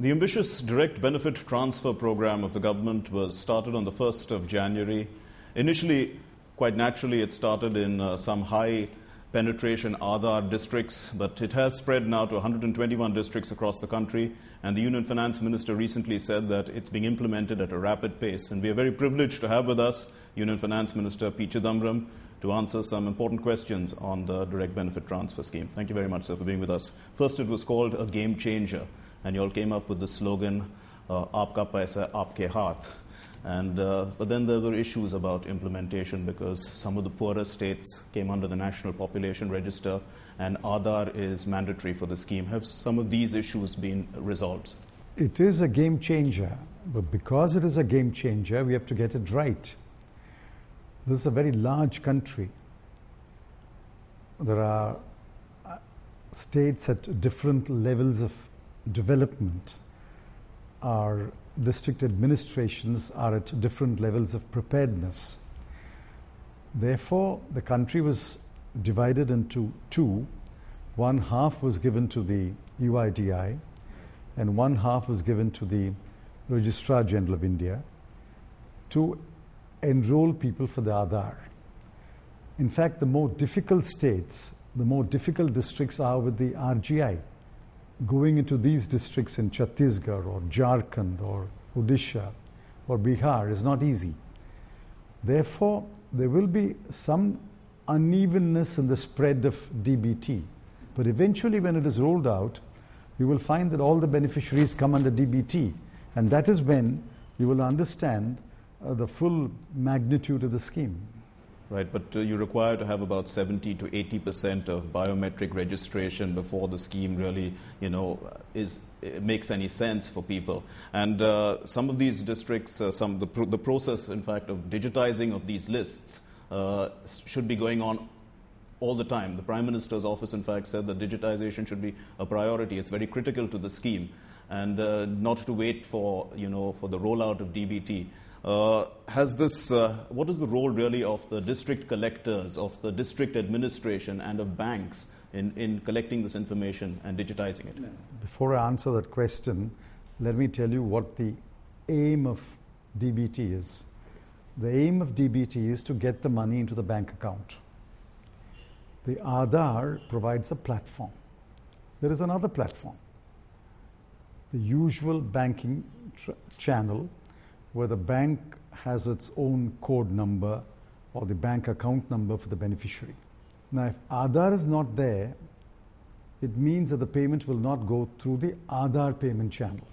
The ambitious direct benefit transfer program of the government was started on the 1st of January. Initially, quite naturally, it started in some high penetration Aadhaar districts, but it has spread now to 121 districts across the country, and the Union Finance Minister recently said that it's being implemented at a rapid pace. And we are very privileged to have with us Union Finance Minister P. Chidambaram to answer some important questions on the direct benefit transfer scheme. Thank you very much, sir, for being with us. First, it was called a game changer, and you all came up with the slogan, Aapka Paisa, Aapke Haath. But then there were issues about implementation because some of the poorer states came under the National Population Register and Aadhaar is mandatory for the scheme. Have some of these issues been resolved? It is a game changer, but because it is a game changer, we have to get it right. This is a very large country. There are states at different levels of development. Our district administrations are at different levels of preparedness. Therefore, the country was divided into two. One half was given to the UIDI and one half was given to the Registrar General of India to enroll people for the Aadhaar. In fact, the more difficult states, the more difficult districts are with the RGI. Going into these districts in Chhattisgarh or Jharkhand or Odisha or Bihar is not easy. Therefore, there will be some unevenness in the spread of DBT. But eventually, when it is rolled out, you will find that all the beneficiaries come under DBT. And that is when you will understand the full magnitude of the scheme. Right, but you require to have about 70 to 80% of biometric registration before the scheme really, makes any sense for people. And some of these districts, the process, in fact, of digitizing of these lists should be going on all the time. The Prime Minister's office, in fact, said that digitization should be a priority. It's very critical to the scheme, and not to wait for the rollout of DBT. What is the role really of the district collectors, of the district administration and of banks in collecting this information and digitizing it? Before I answer that question, let me tell you what the aim of DBT is. The aim of DBT is to get the money into the bank account. The Aadhaar provides a platform. There is another platform, the usual banking channel, where the bank has its own code number or the bank account number for the beneficiary. Now, if Aadhaar is not there, it means that the payment will not go through the Aadhaar payment channel,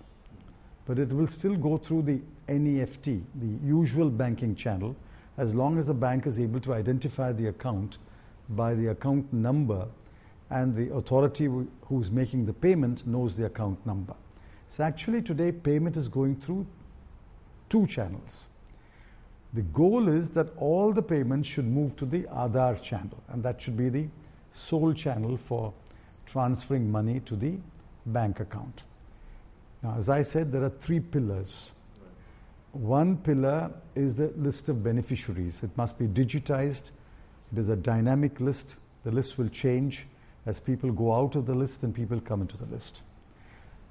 but it will still go through the NEFT, the usual banking channel, as long as the bank is able to identify the account by the account number and the authority who's making the payment knows the account number. So actually today payment is going through two channels. The goal is that all the payments should move to the Aadhaar channel, and that should be the sole channel for transferring money to the bank account. Now, as I said, there are three pillars. One pillar is the list of beneficiaries. It must be digitized. It is a dynamic list. The list will change as people go out of the list and people come into the list.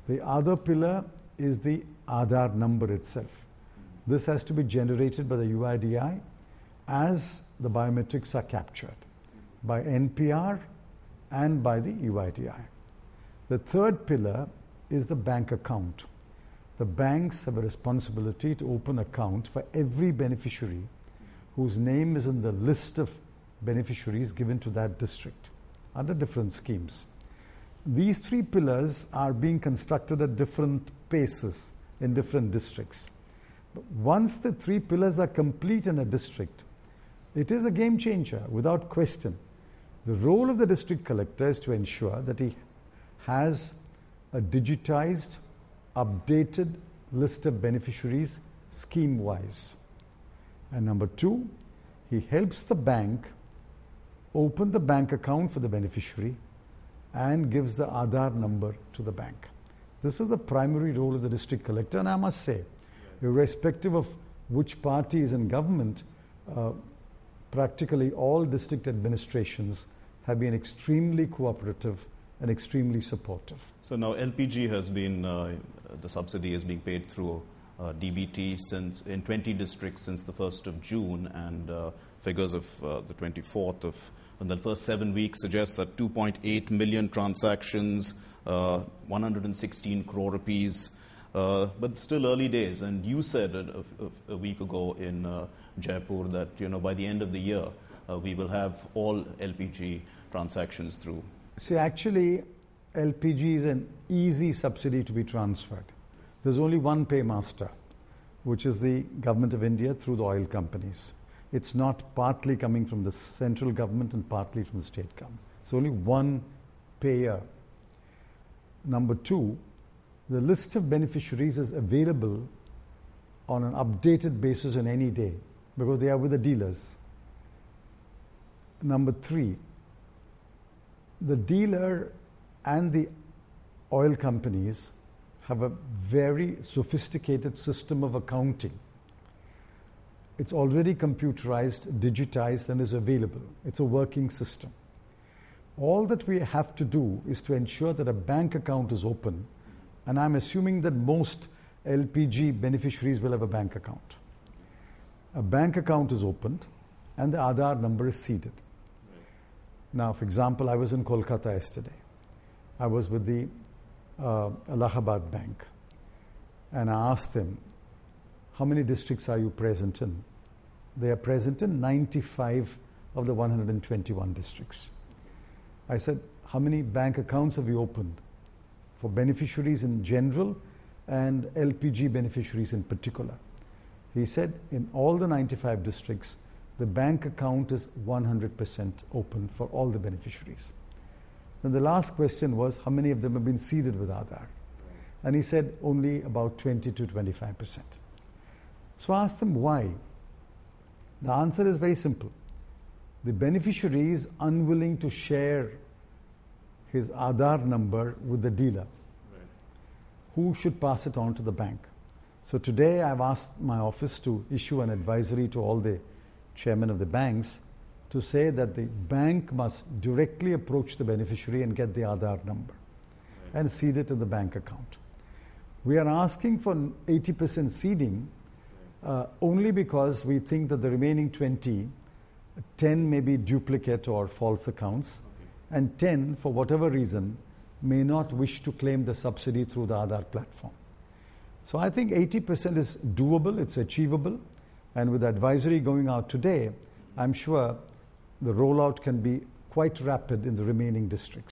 The other pillar is the Aadhaar number itself. This has to be generated by the UIDI as the biometrics are captured by NPR and by the UIDI. The third pillar is the bank account. The banks have a responsibility to open an account for every beneficiary whose name is in the list of beneficiaries given to that district under different schemes. These three pillars are being constructed at different paces in different districts. But once the three pillars are complete in a district, it is a game changer without question. The role of the district collector is to ensure that he has a digitized, updated list of beneficiaries scheme-wise. And number two, he helps the bank open the bank account for the beneficiary and gives the Aadhaar number to the bank. This is the primary role of the district collector, and I must say, irrespective of which party is in government, practically all district administrations have been extremely cooperative and extremely supportive. So now LPG has been, the subsidy is being paid through DBT in 20 districts since the 1st of June, and figures of the 24th of, in the first 7 weeks suggest that 2.8 million transactions, 116 crore rupees, but still early days. And you said a week ago in Jaipur that, by the end of the year, we will have all LPG transactions through. See, actually, LPG is an easy subsidy to be transferred. There's only one paymaster, which is the Government of India through the oil companies. It's not partly coming from the central government and partly from the state government. It's only one payer. Number two, the list of beneficiaries is available on an updated basis on any day because they are with the dealers. Number three, the dealer and the oil companies have a very sophisticated system of accounting. It's already computerized, digitized, and is available. It's a working system. All that we have to do is to ensure that a bank account is open, and I'm assuming that most LPG beneficiaries will have a bank account. A bank account is opened, and the Aadhaar number is seeded. Now, for example, I was in Kolkata yesterday. I was with the Allahabad Bank, and I asked them, how many districts are you present in? They are present in 95 of the 121 districts. I said, how many bank accounts have you opened for beneficiaries in general and LPG beneficiaries in particular? He said, in all the 95 districts, the bank account is 100% open for all the beneficiaries. Then the last question was, how many of them have been seeded with Aadhaar? And he said, only about 20 to 25%. So I asked him why. The answer is very simple. The beneficiary is unwilling to share his Aadhaar number with the dealer, who should pass it on to the bank. So today I've asked my office to issue an advisory to all the chairmen of the banks to say that the bank must directly approach the beneficiary and get the Aadhaar number and seed it in the bank account. We are asking for 80% seeding only because we think that the remaining 10 may be duplicate or false accounts, and 10, for whatever reason, may not wish to claim the subsidy through the Aadhaar platform. So I think 80% is doable, it's achievable, and with advisory going out today, I'm sure the rollout can be quite rapid in the remaining districts.